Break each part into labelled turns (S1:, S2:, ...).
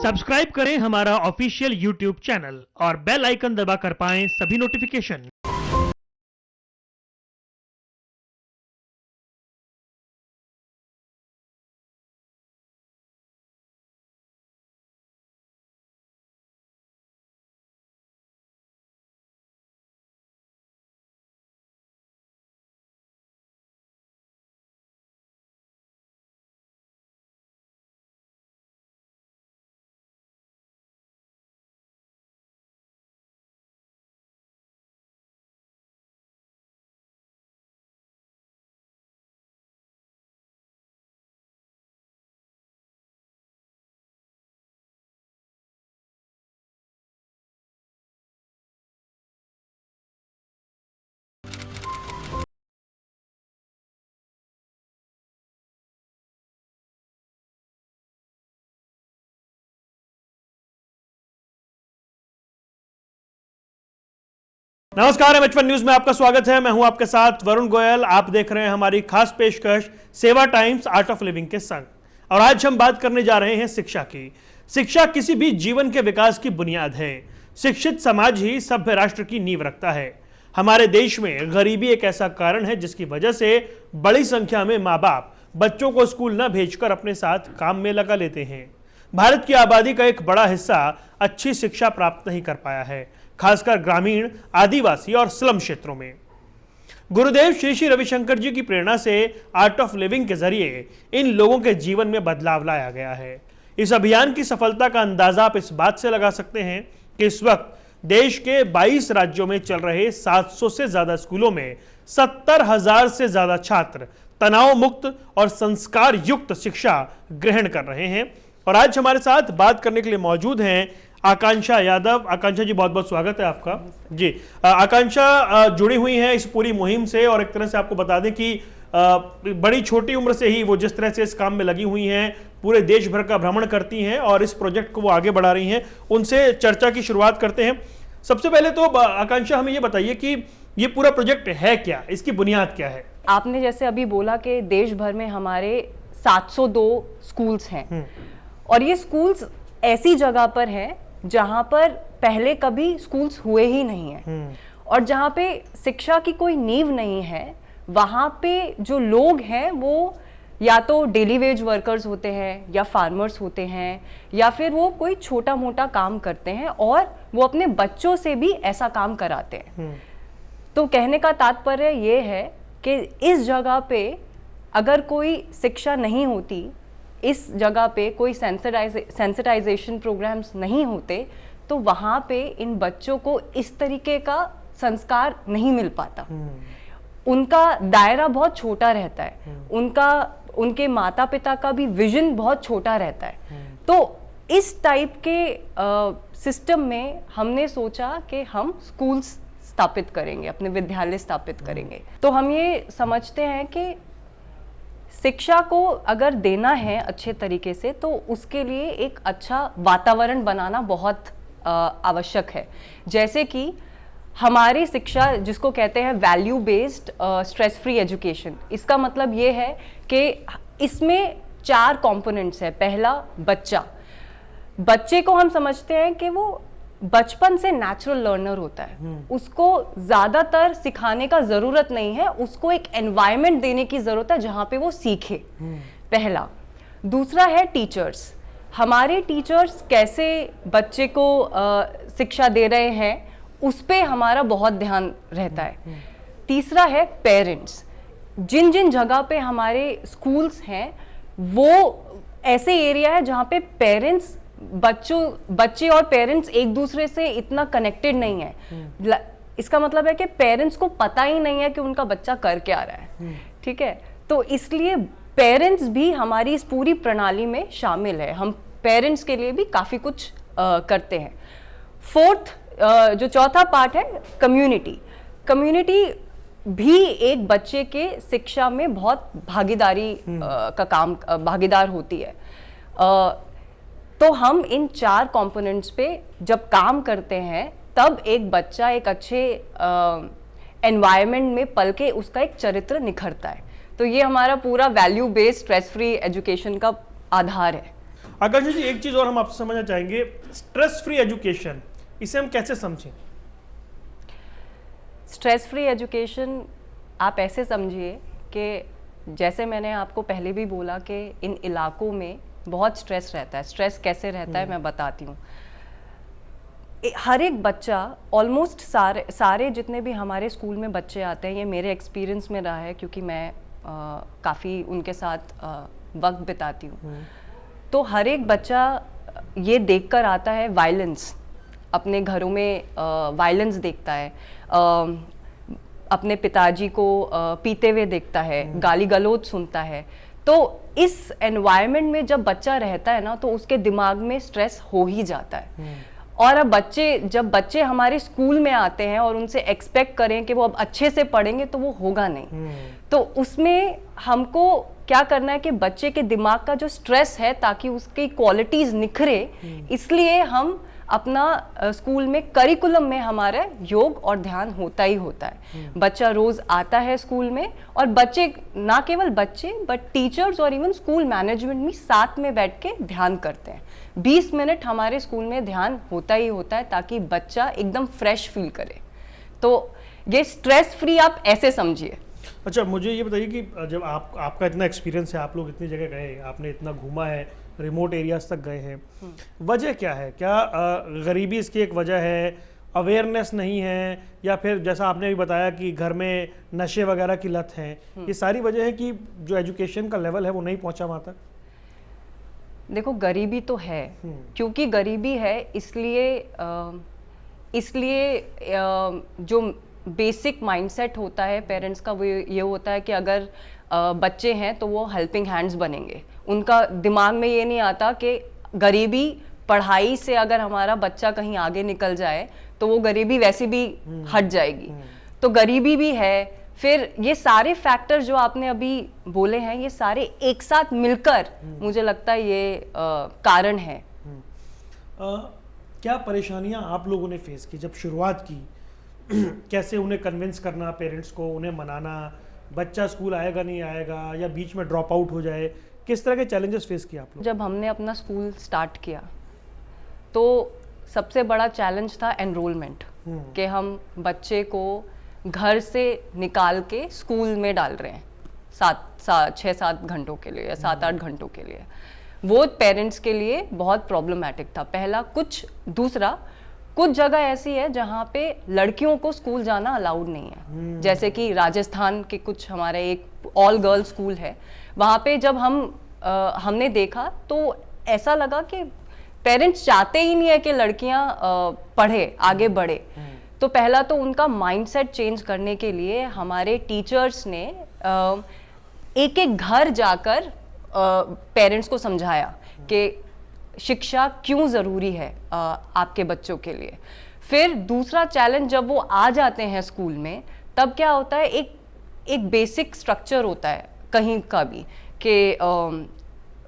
S1: Subscribe करें हमारा official YouTube channel और बेल आइकन दबाकर पाएं सभी नोटिफिकेशन। नमस्कार, एमएच1 न्यूज में आपका स्वागत है। मैं हूं आपके साथ वरुण गोयल। आप देख रहे हैं हमारी खास पेशकश सेवा टाइम्स आर्ट ऑफ लिविंग के संग। और आज हम बात करने जा रहे हैं शिक्षा की। शिक्षा किसी भी जीवन के विकास की बुनियाद है। शिक्षित समाज ही सभ्य राष्ट्र की नींव रखता है। हमारे देश में गरीबी एक ऐसा कारण है जिसकी वजह से बड़ी संख्या में माँ बाप बच्चों को स्कूल न भेजकर अपने साथ काम में लगा लेते हैं। भारत की आबादी का एक बड़ा हिस्सा अच्छी शिक्षा प्राप्त नहीं कर पाया है, खासकर ग्रामीण, आदिवासी और स्लम क्षेत्रों में। गुरुदेव श्री श्री रविशंकर जी की प्रेरणा से आर्ट ऑफ लिविंग के जरिए इन लोगों के जीवन में बदलाव लाया गया है। इस अभियान की सफलता का अंदाजा आप इस बात से लगा सकते हैं कि इस वक्त देश के 22 राज्यों में चल रहे 700 से ज्यादा स्कूलों में 70,000 से ज्यादा छात्र तनाव मुक्त और संस्कार युक्त शिक्षा ग्रहण कर रहे हैं। और आज हमारे साथ बात करने के लिए मौजूद हैं आकांक्षा यादव। आकांक्षा जी, बहुत बहुत स्वागत है आपका। जी, आकांक्षा जुड़ी हुई हैं इस पूरी मुहिम से और एक तरह से आपको बता दें कि बड़ी छोटी उम्र से ही वो जिस तरह से इस काम में लगी हुई हैं, पूरे देश भर का भ्रमण करती हैं और इस प्रोजेक्ट को वो आगे बढ़ा रही हैं, उनसे चर्चा की शुरुआत करते हैं। सबसे पहले तो आकांक्षा, हमें ये बताइए कि ये पूरा प्रोजेक्ट है क्या, इसकी बुनियाद क्या है?
S2: आपने जैसे अभी बोला कि देश भर में हमारे 702 स्कूल्स हैं और ये स्कूल्स ऐसी जगह पर हैं जहां पर पहले कभी स्कूल्स हुए ही नहीं है और जहां पे शिक्षा की कोई नींव नहीं है। वहां पे जो लोग हैं वो या तो डेली वेज वर्कर्स होते हैं या फार्मर्स होते हैं या फिर वो कोई छोटा मोटा काम करते हैं और वो अपने बच्चों से भी ऐसा काम कराते हैं। तो कहने का तात्पर्य ये है कि इस जगह पे अगर कोई शिक्षा नहीं होती, इस जगह पे कोई सेंसिटाइजेशन प्रोग्राम्स नहीं होते, तो वहाँ पे इन बच्चों को इस तरीके का संस्कार नहीं मिल पाता। उनका दायरा बहुत छोटा रहता है, उनके माता पिता का भी विजन बहुत छोटा रहता है। तो इस टाइप के सिस्टम में हमने सोचा कि हम स्कूल्स स्थापित करेंगे, अपने विद्यालय स्थापित करेंगे। तो हम ये समझते हैं कि शिक्षा को अगर देना है अच्छे तरीके से तो उसके लिए एक अच्छा वातावरण बनाना बहुत आवश्यक है। जैसे कि हमारी शिक्षा जिसको कहते हैं value based stress free education, इसका मतलब ये है कि इसमें 4 कंपोनेंट्स है। पहला, बच्चे को हम समझते हैं कि वो बचपन से नेचुरल लर्नर होता है, उसको ज्यादातर सिखाने का जरूरत नहीं है, उसको एक एनवायरनमेंट देने की जरूरत है जहां पे वो सीखे। पहला। दूसरा है टीचर्स। हमारे टीचर्स कैसे बच्चे को शिक्षा दे रहे हैं उस पे हमारा बहुत ध्यान रहता है। तीसरा है पेरेंट्स। जिन जिन जगह पे हमारे स्कूल्स हैं वो ऐसे एरिया है जहाँ पे पेरेंट्स बच्चे और पेरेंट्स एक दूसरे से इतना कनेक्टेड नहीं है। इसका मतलब है कि पेरेंट्स को पता ही नहीं है कि उनका बच्चा कर क्या रहा है। ठीक है, तो इसलिए पेरेंट्स भी हमारी इस पूरी प्रणाली में शामिल है। हम पेरेंट्स के लिए भी काफी कुछ करते हैं। फोर्थ, जो चौथा पार्ट है, कम्युनिटी भी एक बच्चे के शिक्षा में बहुत भागीदार होती है। तो हम इन 4 कंपोनेंट्स पे जब काम करते हैं तब एक बच्चा एक अच्छे एनवायरनमेंट में पल के उसका एक चरित्र निखरता है। तो ये हमारा पूरा value based stress free education का आधार है।
S1: आकांक्षा जी, एक चीज और हम आपसे समझना चाहेंगे, स्ट्रेस फ्री एजुकेशन, इसे हम कैसे समझें?
S2: स्ट्रेस फ्री एजुकेशन आप ऐसे समझिए कि जैसे मैंने आपको पहले भी बोला कि इन इलाकों में बहुत स्ट्रेस रहता है। स्ट्रेस कैसे रहता है मैं बताती हूँ। हर एक बच्चा, ऑलमोस्ट सारे जितने भी हमारे स्कूल में बच्चे आते हैं, ये मेरे एक्सपीरियंस में रहा है क्योंकि मैं काफ़ी उनके साथ वक्त बिताती हूँ। तो हर एक बच्चा ये देखकर आता है वायलेंस, अपने घरों में वायलेंस देखता है, अपने पिताजी को पीते हुए देखता है, गाली गलौज सुनता है। तो इस एनवायरनमेंट में जब बच्चा रहता है ना, तो उसके दिमाग में स्ट्रेस हो ही जाता है। और अब जब बच्चे हमारे स्कूल में आते हैं और उनसे एक्सपेक्ट करें कि वो अब अच्छे से पढ़ेंगे, तो वो होगा नहीं। तो उसमें हमको क्या करना है कि बच्चे के दिमाग का जो स्ट्रेस है, ताकि उसकी क्वालिटीज निखरे, इसलिए हम अपना स्कूल में करिकुलम में हमारा योग और ध्यान होता ही होता है। बच्चा रोज आता है स्कूल में, और बच्चे, ना केवल बच्चे बट टीचर्स और इवन स्कूल मैनेजमेंट भी साथ में बैठ के ध्यान करते हैं। 20 मिनट हमारे स्कूल में ध्यान होता ही होता है, ताकि बच्चा एकदम फ्रेश फील करे। तो ये स्ट्रेस फ्री आप ऐसे समझिए।
S1: अच्छा, मुझे ये बताइए कि जब आपका इतना एक्सपीरियंस है, आप लोग इतनी जगह गए, आपने इतना घूमा है, रिमोट एरियाज तक गए हैं, वजह क्या है? क्या गरीबी इसकी एक वजह है, अवेयरनेस नहीं है, या फिर जैसा आपने भी बताया कि घर में नशे वगैरह की लत है? ये सारी वजह है कि जो एजुकेशन का लेवल है वो नहीं पहुंचा वहाँ तक?
S2: देखो, गरीबी तो है, क्योंकि गरीबी है इसलिए जो बेसिक माइंडसेट होता है पेरेंट्स का, वो ये होता है कि अगर बच्चे हैं तो वो हेल्पिंग हैंड्स बनेंगे। उनका दिमाग में ये नहीं आता कि गरीबी, पढ़ाई से अगर हमारा बच्चा कहीं आगे निकल जाए तो वो गरीबी वैसे भी हट जाएगी। तो गरीबी भी है, फिर ये सारे फैक्टर जो आपने अभी बोले हैं, ये सारे एक साथ मिलकर मुझे लगता है ये कारण है।
S1: क्या परेशानियां आप लोगों ने फेस की जब शुरुआत की? कैसे उन्हें कन्विंस करना, पेरेंट्स को उन्हें मनाना, बच्चा स्कूल आएगा नहीं आएगा, या बीच में ड्रॉप आउट हो जाए, किस तरह के चैलेंजेस फेस किए आप लोग?
S2: जब हमने अपना स्कूल स्टार्ट किया तो सबसे बड़ा चैलेंज था एनरोलमेंट, कि हम बच्चे को घर से निकाल के स्कूल में डाल रहे हैं 6-7 घंटों के लिए या 7-8 घंटों के लिए। वो पेरेंट्स के लिए बहुत प्रॉब्लमैटिक था, पहला। दूसरा, कुछ जगह ऐसी है जहाँ पे लड़कियों को स्कूल जाना अलाउड नहीं है, जैसे कि राजस्थान के कुछ, हमारे एक ऑल गर्ल्स स्कूल है, वहाँ पे जब हमने देखा तो ऐसा लगा कि पेरेंट्स चाहते ही नहीं है कि लड़कियाँ पढ़े, आगे बढ़े। तो पहला तो उनका माइंडसेट चेंज करने के लिए हमारे टीचर्स ने एक एक घर जाकर पेरेंट्स को समझाया कि शिक्षा क्यों ज़रूरी है आपके बच्चों के लिए। फिर दूसरा चैलेंज, जब वो आ जाते हैं स्कूल में, तब क्या होता है, एक बेसिक स्ट्रक्चर होता है कहीं का भी, कि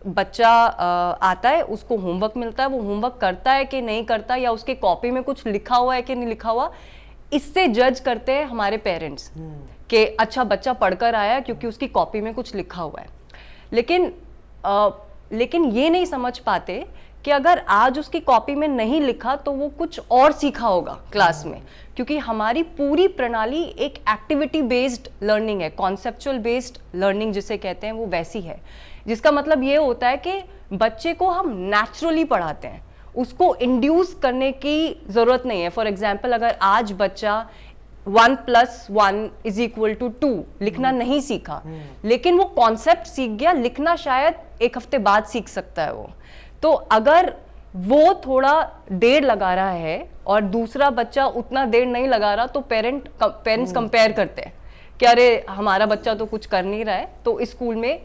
S2: बच्चा आता है, उसको होमवर्क मिलता है, वो होमवर्क करता है कि नहीं करता, या उसके कॉपी में कुछ लिखा हुआ है कि नहीं लिखा हुआ। इससे जज करते हैं हमारे पेरेंट्स कि अच्छा बच्चा पढ़कर आया क्योंकि उसकी कॉपी में कुछ लिखा हुआ है। लेकिन ये नहीं समझ पाते कि अगर आज उसकी कॉपी में नहीं लिखा तो वो कुछ और सीखा होगा क्लास में, क्योंकि हमारी पूरी प्रणाली एक एक्टिविटी बेस्ड लर्निंग है, कॉन्सेप्चुअल बेस्ड लर्निंग जिसे कहते हैं, वो वैसी है। जिसका मतलब ये होता है कि बच्चे को हम नेचुरली पढ़ाते हैं, उसको इंड्यूस करने की जरूरत नहीं है। फॉर एग्जाम्पल, अगर आज बच्चा 1 + 1 = 2 लिखना नहीं सीखा, लेकिन वो कॉन्सेप्ट सीख गया, लिखना शायद एक हफ्ते बाद सीख सकता है वो। तो अगर वो थोड़ा देर लगा रहा है और दूसरा बच्चा उतना देर नहीं लगा रहा, तो पेरेंट्स कंपेयर करते हैं कि अरे हमारा बच्चा तो कुछ कर नहीं रहा है, तो इस स्कूल में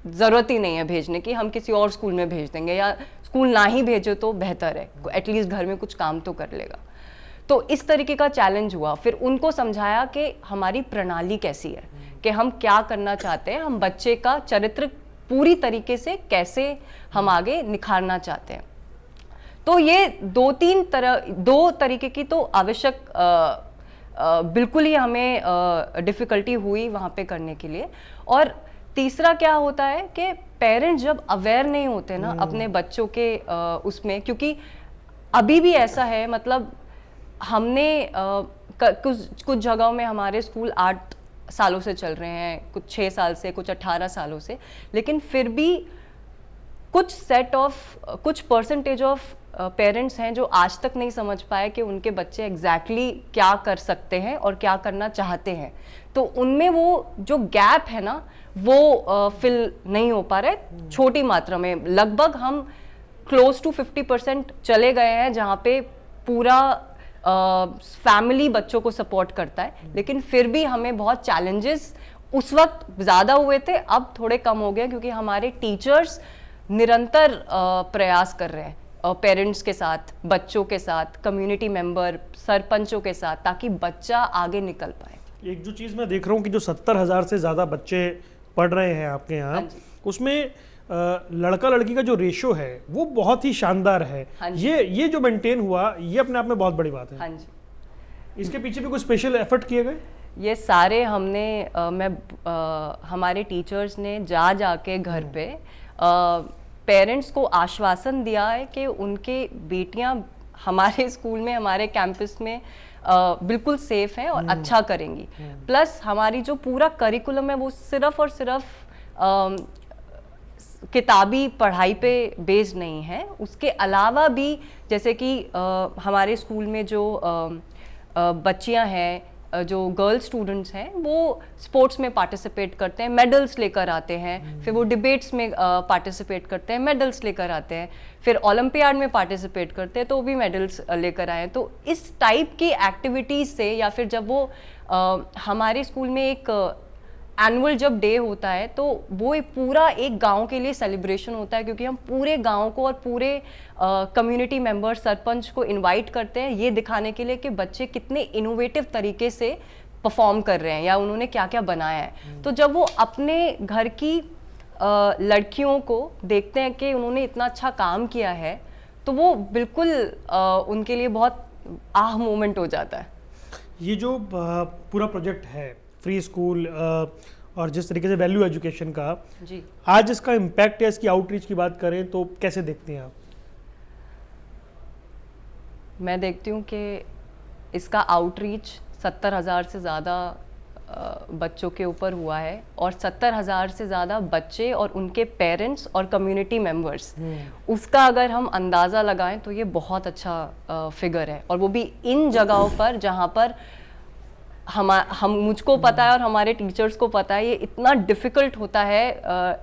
S2: ज़रूरत ही नहीं है भेजने की, हम किसी और स्कूल में भेज देंगे, या स्कूल ना ही भेजो तो बेहतर है, एटलीस्ट घर में कुछ काम तो कर लेगा। तो इस तरीके का चैलेंज हुआ। फिर उनको समझाया कि हमारी प्रणाली कैसी है, कि हम क्या करना चाहते हैं, हम बच्चे का चरित्र पूरी तरीके से कैसे हम आगे निखारना चाहते हैं। तो ये दो तरीके की तो आवश्यक बिल्कुल ही हमें डिफ़िकल्टी हुई वहाँ पे करने के लिए। और तीसरा क्या होता है कि पेरेंट्स जब अवेयर नहीं होते ना अपने बच्चों के उसमें, क्योंकि अभी भी ऐसा है, मतलब हमने कुछ जगहों में हमारे स्कूल 8 सालों से चल रहे हैं, कुछ 6 साल से, कुछ 18 सालों से, लेकिन फिर भी कुछ परसेंटेज ऑफ पेरेंट्स हैं जो आज तक नहीं समझ पाए कि उनके बच्चे एग्जैक्टली क्या कर सकते हैं और क्या करना चाहते हैं। तो उनमें वो जो गैप है ना वो फिल नहीं हो पा रहा है। छोटी मात्रा में, लगभग हम क्लोज टू 50% चले गए हैं जहाँ पे पूरा फैमिली बच्चों को सपोर्ट करता है, लेकिन फिर भी हमें बहुत चैलेंजेस उस वक्त ज़्यादा हुए थे, अब थोड़े कम हो गए क्योंकि हमारे टीचर्स निरंतर प्रयास कर रहे हैं पेरेंट्स के साथ, बच्चों के साथ, कम्युनिटी मेंबर, सरपंचों के साथ, ताकि बच्चा आगे निकल पाए।
S1: एक जो चीज़ मैं देख रहा हूँ कि जो 70,000 से ज़्यादा बच्चे पढ़ रहे हैं आपके यहाँ, उसमें लड़का लड़की का जो रेशो है वो बहुत ही शानदार है। ये जो मेंटेन हुआ, ये अपने आप में बहुत बड़ी बात है।
S2: हाँ जी।
S1: इसके पीछे भी कुछ स्पेशल एफर्ट किए गए?
S2: ये सारे हमने हमारे टीचर्स ने जाके घर पे पेरेंट्स को आश्वासन दिया है कि उनके बेटियां हमारे स्कूल में, हमारे कैंपस में बिल्कुल सेफ हैं और अच्छा करेंगी। प्लस हमारी जो पूरा करिकुलम है वो सिर्फ और सिर्फ किताबी पढ़ाई पे बेस्ड नहीं है, उसके अलावा भी जैसे कि हमारे स्कूल में जो बच्चियां हैं, जो गर्ल स्टूडेंट्स हैं, वो स्पोर्ट्स में पार्टिसिपेट करते हैं, मेडल्स लेकर आते हैं, फिर वो डिबेट्स में पार्टिसिपेट करते हैं, मेडल्स लेकर आते हैं, फिर ओलंपियाड में पार्टिसिपेट करते हैं तो भी मेडल्स लेकर आए हैं। तो इस टाइप की एक्टिविटीज़ से, या फिर जब वो हमारे स्कूल में एक एनुअल जब डे होता है तो वो पूरा एक गांव के लिए सेलिब्रेशन होता है, क्योंकि हम पूरे गांव को और पूरे कम्युनिटी मेंबर, सरपंच को इनवाइट करते हैं ये दिखाने के लिए कि बच्चे कितने इनोवेटिव तरीके से परफॉर्म कर रहे हैं या उन्होंने क्या क्या बनाया है। तो जब वो अपने घर की लड़कियों को देखते हैं कि उन्होंने इतना अच्छा काम किया है, तो वो बिल्कुल उनके लिए बहुत आह मोमेंट हो जाता है।
S1: ये जो पूरा प्रोजेक्ट है फ्री स्कूल और जिस तरीके से वैल्यू एजुकेशन का
S2: जी,
S1: आज इसका इम्पैक्ट है, इसकी आउटरीच की बात करें तो कैसे देखते हैं आप?
S2: मैं देखती हूँ कि इसका आउटरीच 70,000 से ज़्यादा बच्चों के ऊपर हुआ है, और 70,000 से ज़्यादा बच्चे और उनके पेरेंट्स और कम्युनिटी मेंबर्स, उसका अगर हम अंदाज़ा लगाएं तो ये बहुत अच्छा फिगर है। और वो भी इन जगहों पर जहाँ पर हम मुझको पता है और हमारे टीचर्स को पता है ये इतना डिफ़िकल्ट होता है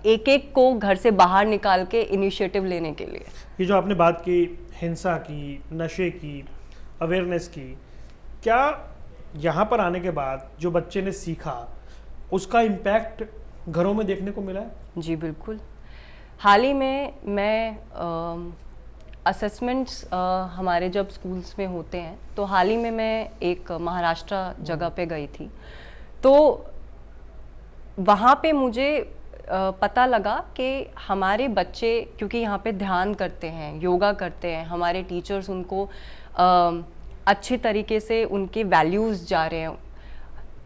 S2: एक एक को घर से बाहर निकाल के इनिशिएटिव लेने के लिए।
S1: ये जो आपने बात की हिंसा की, नशे की, अवेयरनेस की, क्या यहाँ पर आने के बाद जो बच्चे ने सीखा उसका इम्पैक्ट घरों में देखने को मिला है?
S2: जी बिल्कुल। हाल ही में मैं असेसमेंट्स हमारे जब स्कूल्स में होते हैं तो हाल ही में मैं एक महाराष्ट्र जगह पे गई थी, तो वहाँ पे मुझे पता लगा कि हमारे बच्चे, क्योंकि यहाँ पे ध्यान करते हैं, योगा करते हैं, हमारे टीचर्स उनको अच्छी तरीके से उनके वैल्यूज़ जा रहे हैं,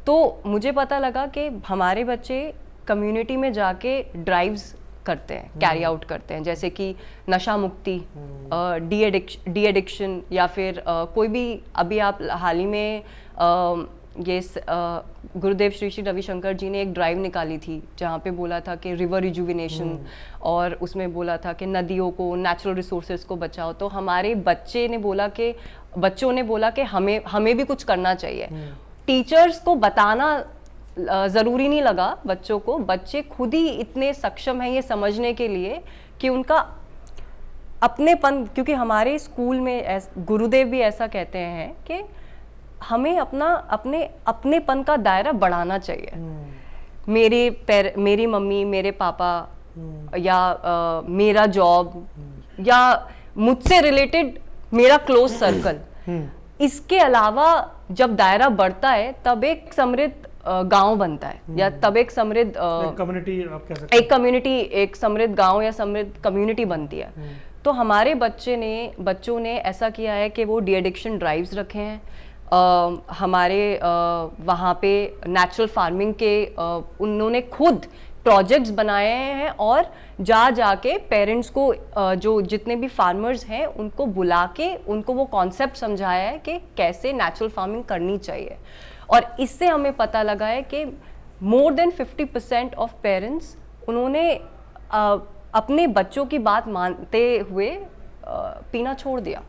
S2: तो मुझे पता लगा कि हमारे बच्चे कम्युनिटी में जाके ड्राइव्स करते हैं, कैरी आउट करते हैं, जैसे कि नशा मुक्ति, डी एडिक्शन, या फिर कोई भी, अभी आप हाल ही में गुरुदेव श्री श्री रविशंकर जी ने एक ड्राइव निकाली थी जहाँ पे बोला था कि रिवर रिजुविनेशन, और उसमें बोला था कि नदियों को, नेचुरल रिसोर्सेज को बचाओ। तो हमारे बच्चों ने बोला कि हमें भी कुछ करना चाहिए। टीचर्स को बताना ज़रूरी नहीं लगा बच्चों को, बच्चे खुद ही इतने सक्षम हैं ये समझने के लिए कि उनका अपनेपन, क्योंकि हमारे स्कूल में गुरुदेव भी ऐसा कहते हैं कि हमें अपनेपन का दायरा बढ़ाना चाहिए। मेरी मम्मी, मेरे पापा, या मेरा जॉब, या मुझसे रिलेटेड मेरा क्लोज सर्कल, इसके अलावा जब दायरा बढ़ता है तब एक समृद्ध गांव बनता है, या तब एक समृद्ध
S1: कम्युनिटी, आप कह सकते हैं,
S2: एक समृद्ध गांव या समृद्ध कम्युनिटी बनती है। तो हमारे बच्चों ने ऐसा किया है कि वो डी एडिक्शन ड्राइव्स रखे हैं, हमारे वहाँ पे नेचुरल फार्मिंग के उन्होंने खुद प्रोजेक्ट्स बनाए हैं और जाके पेरेंट्स को जो जितने भी फार्मर्स हैं उनको बुला के उनको वो कॉन्सेप्ट समझाया है कि कैसे नेचुरल फार्मिंग करनी चाहिए। और इससे हमें पता लगा है कि मोर देन 50% ऑफ पेरेंट्स उन्होंने अपने बच्चों की बात मानते हुए पीना छोड़ दिया।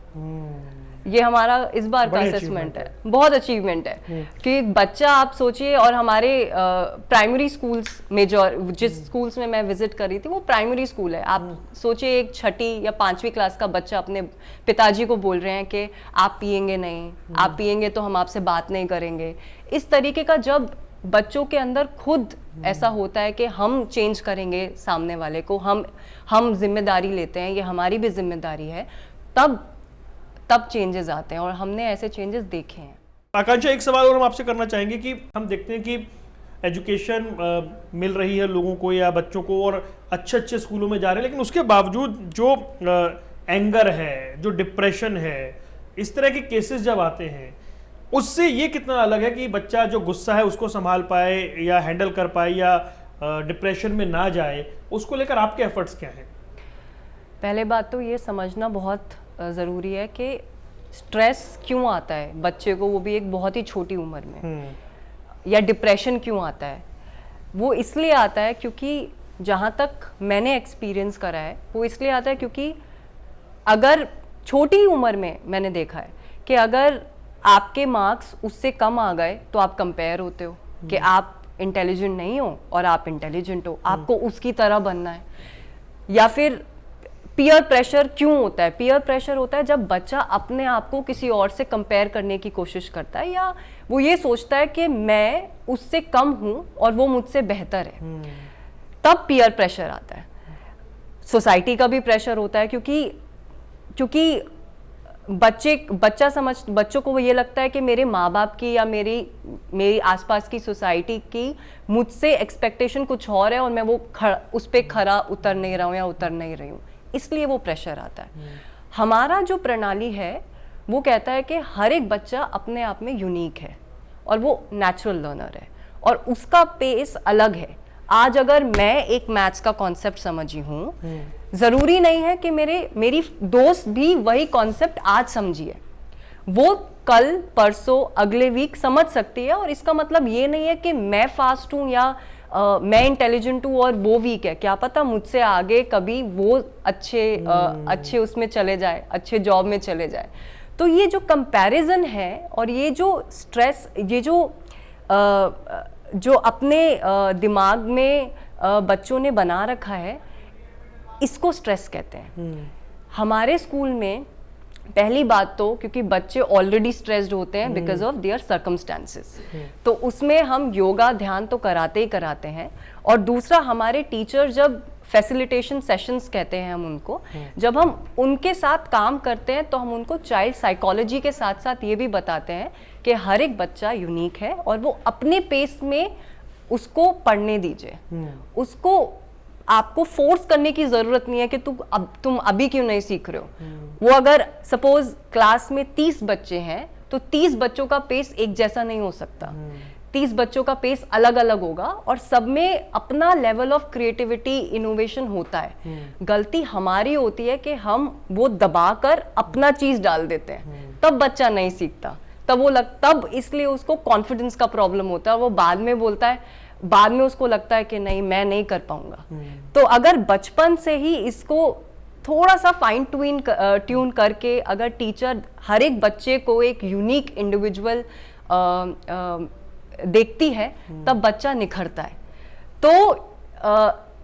S2: ये हमारा इस बार का असेसमेंट है, बहुत अचीवमेंट है कि बच्चा, आप सोचिए, और हमारे प्राइमरी स्कूल्स में जिस स्कूल्स में मैं विजिट कर रही थी वो प्राइमरी स्कूल है। आप सोचिए एक 6ठी या 5वीं क्लास का बच्चा अपने पिताजी को बोल रहे हैं कि आप पिएंगे नहीं, आप पिएंगे तो हम आपसे बात नहीं करेंगे। इस तरीके का जब बच्चों के अंदर खुद ऐसा होता है कि हम चेंज करेंगे सामने वाले को, हम जिम्मेदारी लेते हैं, ये हमारी भी जिम्मेदारी है, तब चेंजेस आते हैं और हमने ऐसे चेंजेस देखे हैं।
S1: आकांक्षा, एक सवाल और हम आपसे करना चाहेंगे कि हम देखते हैं कि एजुकेशन मिल रही है लोगों को या बच्चों को और अच्छे स्कूलों में जा रहे हैं, लेकिन उसके बावजूद जो एंगर है, जो डिप्रेशन है, इस तरह के केसेस जब आते हैं, उससे ये कितना अलग है कि बच्चा जो गुस्सा है उसको संभाल पाए या हैंडल कर पाए या डिप्रेशन में ना जाए, उसको लेकर आपके एफर्ट्स क्या हैं?
S2: पहले बात तो ये समझना बहुत ज़रूरी है कि स्ट्रेस क्यों आता है बच्चे को, वो भी एक बहुत ही छोटी उम्र में, या डिप्रेशन क्यों आता है। वो इसलिए आता है क्योंकि जहाँ तक मैंने एक्सपीरियंस करा है वो इसलिए आता है क्योंकि अगर छोटी उम्र में मैंने देखा है कि अगर आपके मार्क्स उससे कम आ गए तो आप कंपेयर होते हो कि आप इंटेलिजेंट नहीं हो और आप इंटेलिजेंट हो, आपको उसकी तरह बनना है। या फिर पीयर प्रेशर क्यों होता है? पीयर प्रेशर होता है जब बच्चा अपने आप को किसी और से कंपेयर करने की कोशिश करता है, या वो ये सोचता है कि मैं उससे कम हूं और वो मुझसे बेहतर है, तब पीयर प्रेशर आता है। सोसाइटी का भी प्रेशर होता है क्योंकि बच्चों को ये लगता है कि मेरे माँ बाप की या मेरी आसपास की सोसाइटी की मुझसे एक्सपेक्टेशन कुछ और है और मैं वो उस पर खरा उतर नहीं रहा हूँ या उतर नहीं रही हूँ, इसलिए वो प्रेशर आता है। हमारा जो प्रणाली है वो कहता है कि हर एक बच्चा अपने आप में यूनिक है और वो नेचुरल लर्नर है और उसका पेस अलग है। आज अगर मैं एक मैथ्स का कॉन्सेप्ट समझी हूँ, जरूरी नहीं है कि मेरी दोस्त भी वही कॉन्सेप्ट आज समझी है, वो कल परसों अगले वीक समझ सकती है। और इसका मतलब ये नहीं है कि मैं फास्ट हूँ या मैं इंटेलिजेंट हूँ और वो वीक है। क्या पता मुझसे आगे कभी वो अच्छे उसमें चले जाए, अच्छे जॉब में चले जाए। तो ये जो कंपैरिजन है और ये जो स्ट्रेस, ये जो अपने दिमाग में बच्चों ने बना रखा है, इसको स्ट्रेस कहते हैं। हमारे स्कूल में पहली बात तो क्योंकि बच्चे ऑलरेडी स्ट्रेस्ड होते हैं बिकॉज ऑफ देयर सर्कमस्टेंसेस, तो उसमें हम योगा ध्यान तो कराते ही कराते हैं। और दूसरा, हमारे टीचर जब फैसिलिटेशन सेशंस कहते हैं हम उनको, जब हम उनके साथ काम करते हैं तो हम उनको चाइल्ड साइकोलॉजी के साथ साथ ये भी बताते हैं कि हर एक बच्चा यूनिक है और वो अपने पेस में उसको पढ़ने दीजिए। उसको आपको फोर्स करने की जरूरत नहीं है कि तुम अभी क्यों नहीं सीख रहे हो। वो अगर सपोज क्लास में 30 बच्चे हैं तो 30 बच्चों का पेस एक जैसा नहीं हो सकता, 30 बच्चों का पेस अलग अलग होगा और सब में अपना लेवल ऑफ क्रिएटिविटी इनोवेशन होता है। गलती हमारी होती है कि हम वो दबाकर अपना चीज डाल देते हैं, तब बच्चा नहीं सीखता, तब इसलिए उसको कॉन्फिडेंस का प्रॉब्लम होता है। वो बाद में बोलता है, बाद में उसको लगता है कि नहीं मैं नहीं कर पाऊंगा। तो अगर बचपन से ही इसको थोड़ा सा फाइन ट्यून करके अगर टीचर हर एक बच्चे को एक यूनिक इंडिविजुअल देखती है तब बच्चा निखरता है। तो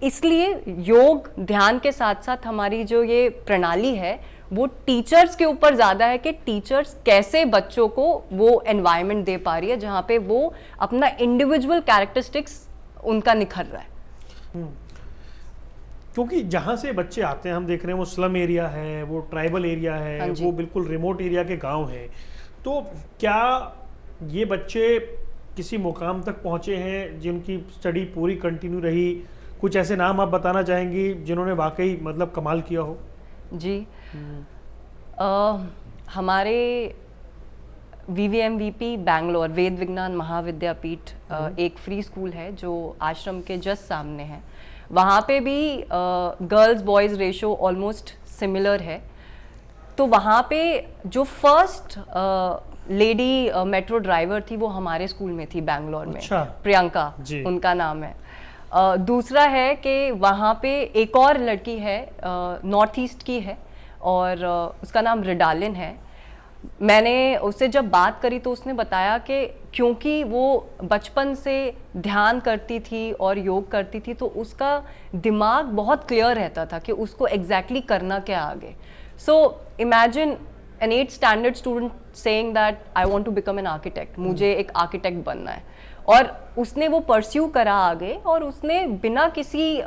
S2: इसलिए योग ध्यान के साथ साथ हमारी जो ये प्रणाली है वो टीचर्स के ऊपर ज्यादा है कि टीचर्स कैसे बच्चों को वो एनवायरनमेंट दे पा रही है जहां पे वो अपना इंडिविजुअल कैरेक्टरिस्टिक्स उनका निखर रहा है।
S1: क्योंकि जहां से बच्चे आते हैं हम देख रहे हैं वो स्लम एरिया है, वो ट्राइबल एरिया है, वो बिल्कुल रिमोट एरिया के गांव हैं। तो क्या ये बच्चे किसी मुकाम तक पहुंचे हैं जिनकी स्टडी पूरी कंटिन्यू रही? कुछ ऐसे नाम आप बताना चाहेंगी जिन्होंने वाकई मतलब कमाल किया हो?
S2: जी, हमारे VVMVP बैंगलोर वेद विज्ञान महाविद्यापीठ एक फ्री स्कूल है जो आश्रम के जस्ट सामने है। वहाँ पे भी girls boys ratio almost similar है। तो वहाँ पे जो फर्स्ट लेडी मेट्रो ड्राइवर थी वो हमारे स्कूल में थी बैंगलोर में।
S1: अच्छा।
S2: प्रियंका उनका नाम है। दूसरा है कि वहाँ पे एक और लड़की है नॉर्थ ईस्ट की है और उसका नाम रिडालिन है। मैंने उससे जब बात करी तो उसने बताया कि क्योंकि वो बचपन से ध्यान करती थी और योग करती थी तो उसका दिमाग बहुत क्लियर रहता था कि उसको एग्जैक्टली करना क्या आगे। So imagine an 8th standard student saying that I want to become an architect, मुझे एक आर्किटेक्ट बनना है, और उसने वो परस्यू करा आगे और उसने बिना किसी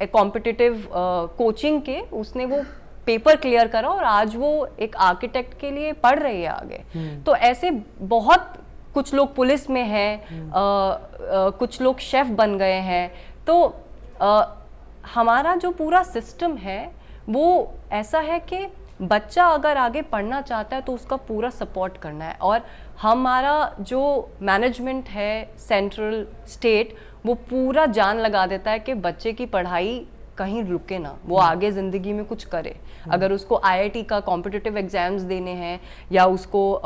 S2: कॉम्पिटिटिव कोचिंग के उसने वो पेपर क्लियर करा और आज वो एक आर्किटेक्ट के लिए पढ़ रही है आगे। तो ऐसे बहुत कुछ लोग पुलिस में हैं, कुछ लोग शेफ बन गए हैं। तो हमारा जो पूरा सिस्टम है वो ऐसा है कि बच्चा अगर आगे पढ़ना चाहता है तो उसका पूरा सपोर्ट करना है। और हमारा जो मैनेजमेंट है सेंट्रल स्टेट वो पूरा जान लगा देता है कि बच्चे की पढ़ाई कहीं रुके ना, वो आगे ज़िंदगी में कुछ करे। अगर उसको IIT का कॉम्पिटिटिव एग्ज़ाम्स देने हैं या उसको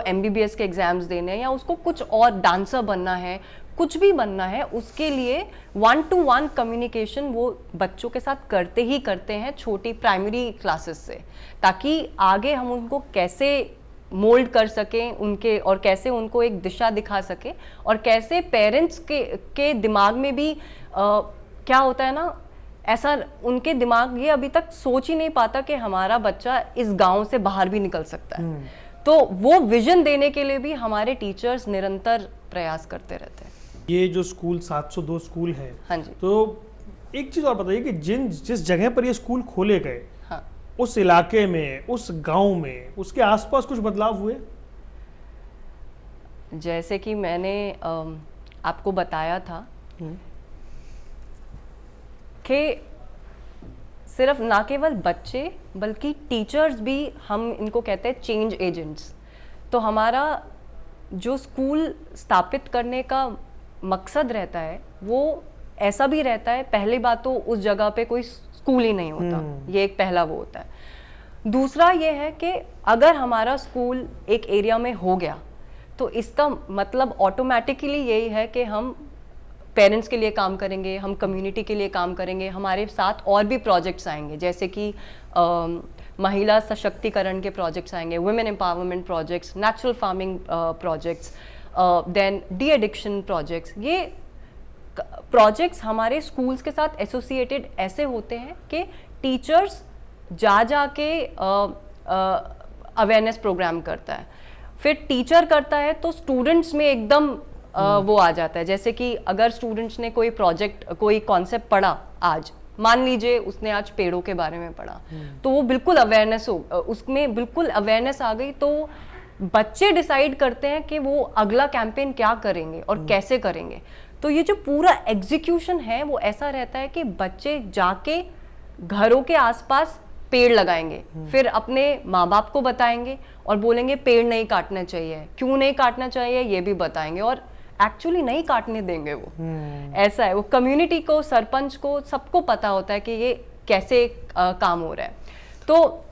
S2: MBBS के एग्ज़ाम्स देने हैं या उसको कुछ और डांसर बनना है, कुछ भी बनना है, उसके लिए 1-to-1 कम्युनिकेशन वो बच्चों के साथ करते ही करते हैं छोटी प्राइमरी क्लासेस से, ताकि आगे हम उनको कैसे मोल्ड कर सकें उनके, और कैसे उनको एक दिशा दिखा सकें, और कैसे पेरेंट्स के दिमाग में भी क्या होता है ना, ऐसा उनके दिमाग ये अभी तक सोच ही नहीं पाता कि हमारा बच्चा इस गांव से बाहर भी निकल सकता है। तो वो विजन देने के लिए भी हमारे टीचर्स निरंतर प्रयास करते रहते हैं।
S1: ये जो स्कूल 702 स्कूल है,
S2: हाँ जी।
S1: तो एक चीज़ और बताइए कि जिस जगह पर ये स्कूल खोले गए,
S2: हाँ,
S1: उस इलाके में, उस गांव में, उसके आसपास कुछ बदलाव हुए?
S2: जैसे कि मैंने आपको बताया था कि सिर्फ ना केवल बच्चे बल्कि टीचर्स भी, हम इनको कहते हैं चेंज एजेंट्स। तो हमारा जो स्कूल स्थापित करने का मकसद रहता है वो ऐसा भी रहता है, पहली बात तो उस जगह पे कोई स्कूल ही नहीं होता, ये एक पहला वो होता है। दूसरा ये है कि अगर हमारा स्कूल एक एरिया में हो गया तो इसका मतलब ऑटोमेटिकली यही है कि हम पेरेंट्स के लिए काम करेंगे, हम कम्युनिटी के लिए काम करेंगे, हमारे साथ और भी प्रोजेक्ट्स आएंगे, जैसे कि महिला सशक्तिकरण के प्रोजेक्ट्स आएंगे, women empowerment projects, natural farming projects, then de-addiction projects. ये प्रोजेक्ट्स हमारे स्कूल्स के साथ एसोसिएटेड ऐसे होते हैं कि टीचर्स जा के अवेयरनेस प्रोग्राम करता है, फिर टीचर करता है तो स्टूडेंट्स में एकदम वो आ जाता है। जैसे कि अगर स्टूडेंट्स ने कोई प्रोजेक्ट, कोई कॉन्सेप्ट पढ़ा आज, मान लीजिए उसने आज पेड़ों के बारे में पढ़ा, तो वो बिल्कुल अवेयरनेस हो, उसमें बिल्कुल अवेयरनेस आ गई, तो बच्चे डिसाइड करते हैं कि वो अगला कैंपेन क्या करेंगे और कैसे करेंगे। तो ये जो पूरा एग्जीक्यूशन है वो ऐसा रहता है कि बच्चे जाके घरों के आसपास पेड़ लगाएंगे, फिर अपने माँ बाप को बताएंगे और बोलेंगे पेड़ नहीं काटना चाहिए, क्यों नहीं काटना चाहिए ये भी बताएंगे, और एक्चुअली नहीं काटने देंगे वो। ऐसा है, वो कम्युनिटी को, सरपंच को, सबको पता होता है कि ये कैसे काम हो रहा है। तो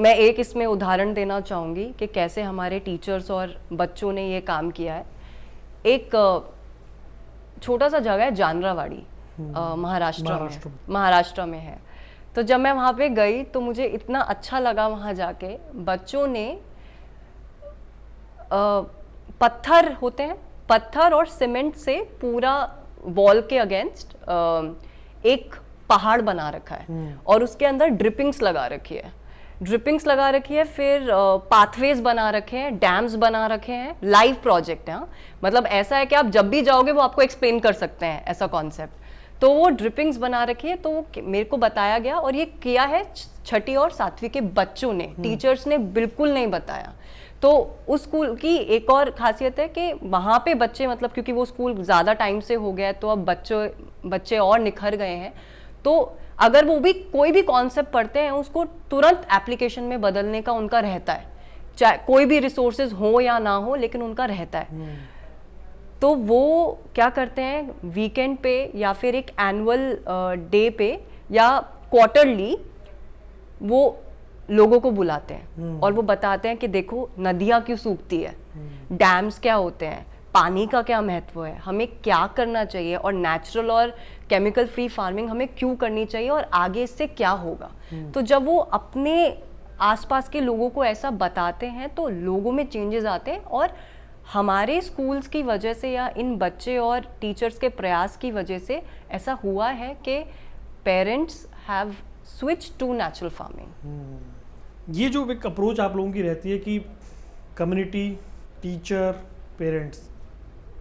S2: मैं एक इसमें उदाहरण देना चाहूँगी कि कैसे हमारे टीचर्स और बच्चों ने ये काम किया है। एक छोटा सा जगह है जानरावाड़ी, महाराष्ट्र में है। तो जब मैं वहाँ पे गई तो मुझे इतना अच्छा लगा वहाँ जाके, बच्चों ने पत्थर होते हैं, पत्थर और सीमेंट से पूरा वॉल के अगेंस्ट एक पहाड़ बना रखा है और उसके अंदर ड्रिपिंग्स लगा रखी है, फिर पाथवेज बना रखे हैं, डैम्स बना रखे हैं, लाइव प्रोजेक्ट है। हाँ, मतलब ऐसा है कि आप जब भी जाओगे वो आपको एक्सप्लेन कर सकते हैं, ऐसा कॉन्सेप्ट। तो वो ड्रिपिंग्स बना रखी है, तो मेरे को बताया गया, और ये किया है 6ठी और 7वीं के बच्चों ने, टीचर्स ने बिल्कुल नहीं बताया। तो उस स्कूल की एक और खासियत है कि वहाँ पे बच्चे, मतलब क्योंकि वो स्कूल ज़्यादा टाइम से हो गया है तो अब बच्चे और निखर गए हैं, तो तो अगर वो भी कोई भी कॉन्सेप्ट पढ़ते हैं उसको तुरंत एप्लीकेशन में बदलने का उनका रहता है, चाहे कोई भी रिसोर्सेज हो या ना हो, लेकिन उनका रहता है। तो वो क्या करते हैं, वीकेंड पे या फिर एक एनुअल डे पे या क्वार्टरली वो लोगों को बुलाते हैं और वो बताते हैं कि देखो नदियाँ क्यों सूखती है, डैम्स क्या होते हैं, पानी का क्या महत्व है, हमें क्या करना चाहिए, और नेचुरल और केमिकल फ्री फार्मिंग हमें क्यों करनी चाहिए और आगे इससे क्या होगा। तो जब वो अपने आसपास के लोगों को ऐसा बताते हैं तो लोगों में चेंजेस आते हैं। और हमारे स्कूल्स की वजह से या इन बच्चे और टीचर्स के प्रयास की वजह से ऐसा हुआ है कि parents have switch to natural farming.
S1: ये जो एक अप्रोच आप लोगों की रहती है कि कम्युनिटी, टीचर, पेरेंट्स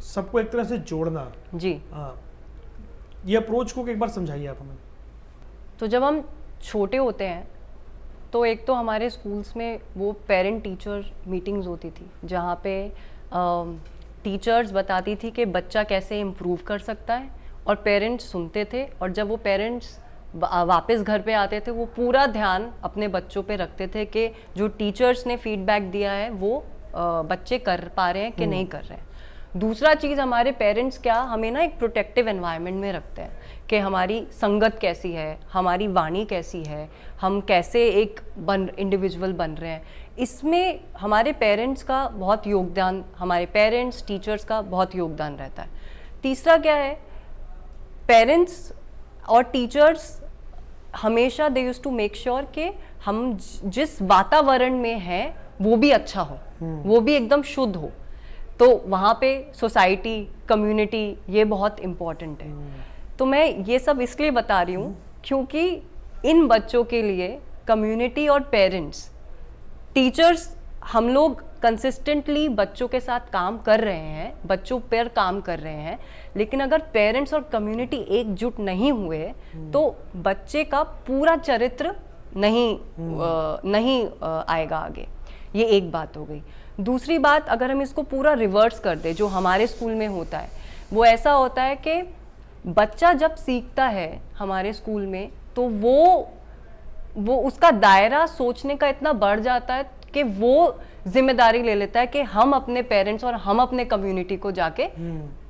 S1: सबको एक तरह से जोड़ना,
S2: जी
S1: हाँ, ये अप्रोच को एक बार समझाइए आप हमें।
S2: तो जब हम छोटे होते हैं तो एक तो हमारे स्कूल्स में वो पेरेंट टीचर मीटिंग्स होती थी जहाँ पे टीचर्स बताती थी कि बच्चा कैसे इम्प्रूव कर सकता है और पेरेंट्स सुनते थे। और जब वो पेरेंट्स वापस घर पे आते थे वो पूरा ध्यान अपने बच्चों पे रखते थे कि जो टीचर्स ने फीडबैक दिया है वो बच्चे कर पा रहे हैं कि नहीं कर रहे हैं। दूसरा चीज़, हमारे पेरेंट्स क्या हमें ना एक प्रोटेक्टिव एनवायरनमेंट में रखते हैं कि हमारी संगत कैसी है, हमारी वाणी कैसी है, हम कैसे एक इंडिविजुअल बन रहे हैं। इसमें हमारे पेरेंट्स का बहुत योगदान, हमारे पेरेंट्स टीचर्स का बहुत योगदान रहता है। तीसरा क्या है, पेरेंट्स और टीचर्स हमेशा they used to make sure कि हम जिस वातावरण में हैं वो भी अच्छा हो, वो भी एकदम शुद्ध हो। तो वहाँ पे सोसाइटी, कम्युनिटी, ये बहुत इम्पॉर्टेंट है। तो मैं ये सब इसलिए बता रही हूँ क्योंकि इन बच्चों के लिए कम्युनिटी और पेरेंट्स, टीचर्स, हम लोग कंसिस्टेंटली बच्चों के साथ काम कर रहे हैं, बच्चों पर काम कर रहे हैं, लेकिन अगर पेरेंट्स और कम्युनिटी एकजुट नहीं हुए तो बच्चे का पूरा चरित्र नहीं आएगा आगे। ये एक बात हो गई। दूसरी बात, अगर हम इसको पूरा रिवर्स कर दे, जो हमारे स्कूल में होता है वो ऐसा होता है कि बच्चा जब सीखता है हमारे स्कूल में तो वो उसका दायरा सोचने का इतना बढ़ जाता है कि वो जिम्मेदारी ले लेता है कि हम अपने पेरेंट्स और हम अपने कम्युनिटी को जाके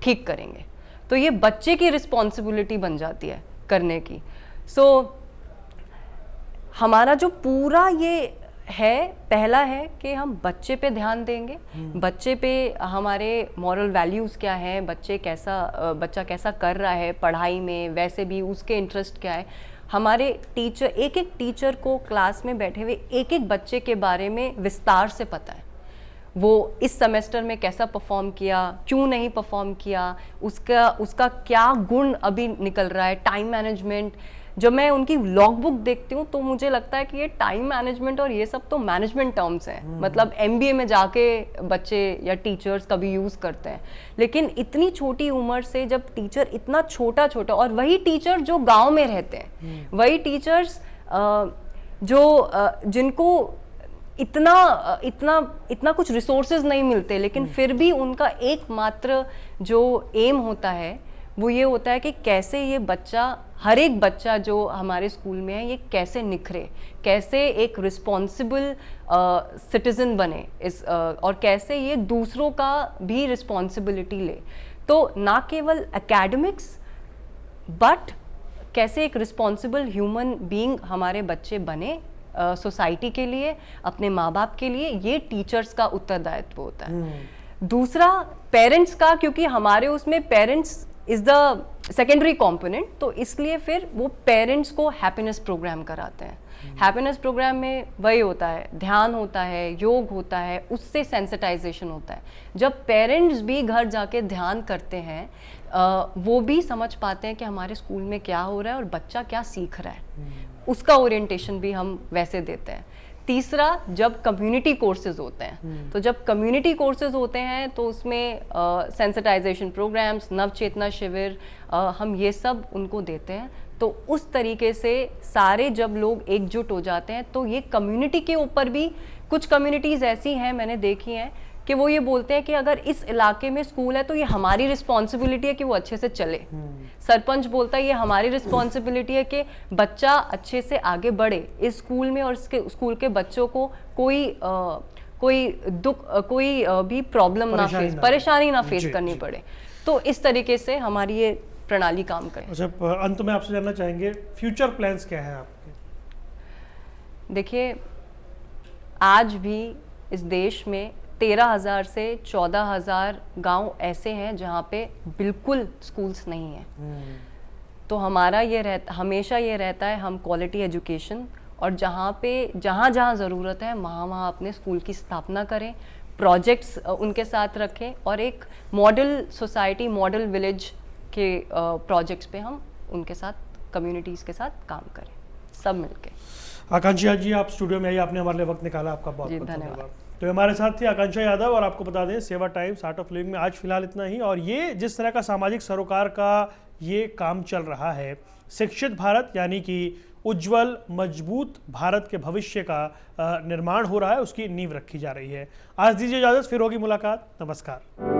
S2: ठीक करेंगे। तो ये बच्चे की रिस्पॉन्सिबिलिटी बन जाती है करने की। सो हमारा जो पूरा ये है, पहला है कि हम बच्चे पे ध्यान देंगे, बच्चे पे हमारे मॉरल वैल्यूज़ क्या हैं, बच्चा कैसा कर रहा है पढ़ाई में, वैसे भी उसके इंटरेस्ट क्या है। हमारे टीचर, एक एक टीचर को क्लास में बैठे हुए एक एक बच्चे के बारे में विस्तार से पता है, वो इस सेमेस्टर में कैसा परफॉर्म किया, क्यों नहीं परफॉर्म किया, उसका क्या गुण अभी निकल रहा है, टाइम मैनेजमेंट। जब मैं उनकी लॉग बुक देखती हूँ तो मुझे लगता है कि ये टाइम मैनेजमेंट और ये सब तो मैनेजमेंट टर्म्स हैं, मतलब MBA में जाके बच्चे या टीचर्स कभी यूज़ करते हैं। लेकिन इतनी छोटी उम्र से जब टीचर इतना छोटा, और वही टीचर जो गांव में रहते हैं, वही टीचर्स जिनको इतना कुछ रिसोर्सेज नहीं मिलते, लेकिन फिर भी उनका एकमात्र जो एम होता है वो ये होता है कि कैसे ये बच्चा, हर एक बच्चा जो हमारे स्कूल में है, ये कैसे निखरे, कैसे एक रिस्पॉन्सिबल सिटीजन बने और कैसे ये दूसरों का भी रिस्पॉन्सिबिलिटी ले। तो ना केवल एकेडमिक्स बट कैसे एक रिस्पॉन्सिबल ह्यूमन बीइंग हमारे बच्चे बने सोसाइटी के लिए, अपने माँ बाप के लिए, ये टीचर्स का उत्तरदायित्व होता है। दूसरा पेरेंट्स का, क्योंकि हमारे उसमें parents is the secondary component, तो इसलिए फिर वो पेरेंट्स को हैप्पीनेस प्रोग्राम कराते हैं। हैप्पीनेस प्रोग्राम में वही होता है, ध्यान होता है, योग होता है, उससे सेंसिटाइजेशन होता है। जब पेरेंट्स भी घर जाके ध्यान करते हैं, वो भी समझ पाते हैं कि हमारे स्कूल में क्या हो रहा है और बच्चा क्या सीख रहा है, उसका ओरिएंटेशन भी हम वैसे देते हैं। तीसरा, जब कम्युनिटी कोर्सेज होते हैं, तो जब कम्युनिटी कोर्सेज होते हैं तो उसमें सेंसिटाइजेशन प्रोग्राम्स, नवचेतना शिविर, हम ये सब उनको देते हैं। तो उस तरीके से सारे जब लोग एकजुट हो जाते हैं तो ये कम्युनिटी के ऊपर भी, कुछ कम्युनिटीज़ ऐसी हैं मैंने देखी हैं कि वो ये बोलते हैं कि अगर इस इलाके में स्कूल है तो ये हमारी रिस्पॉन्सिबिलिटी है कि वो अच्छे से चले। सरपंच बोलता है ये हमारी रिस्पॉन्सिबिलिटी है कि बच्चा अच्छे से आगे बढ़े इस स्कूल में, और इसके स्कूल के बच्चों को कोई दुख, कोई भी प्रॉब्लम ना फेस, परेशानी ना फेस करनी पड़े। तो इस तरीके से हमारी ये प्रणाली काम करे।
S1: अच्छा, अंत में आपसे जानना चाहेंगे फ्यूचर प्लान्स क्या है आपके?
S2: देखिए, आज भी इस देश में 13,000 से 14,000 गांव ऐसे हैं जहां पे बिल्कुल स्कूल्स नहीं है। तो हमारा हमेशा ये रहता है हम क्वालिटी एजुकेशन, और जहाँ ज़रूरत है वहाँ अपने स्कूल की स्थापना करें, प्रोजेक्ट्स उनके साथ रखें, और एक मॉडल सोसाइटी, मॉडल विलेज के प्रोजेक्ट्स पे हम उनके साथ, कम्युनिटीज़ के साथ काम करें, सब मिलके।
S1: आकांक्षा जी, आप स्टूडियो में आइए, आपने हमारे लिए वक्त निकाला, आपका बहुत बहुत धन्यवाद। तो हमारे साथ थी आकांक्षा यादव, और आपको बता दें सेवा टाइम्स आर्ट ऑफ लिविंग में आज फिलहाल इतना ही। और ये जिस तरह का सामाजिक सरोकार का ये काम चल रहा है, शिक्षित भारत यानी कि उज्जवल मजबूत भारत के भविष्य का निर्माण हो रहा है, उसकी नींव रखी जा रही है। आज दीजिए इजाजत, फिर होगी मुलाकात। नमस्कार।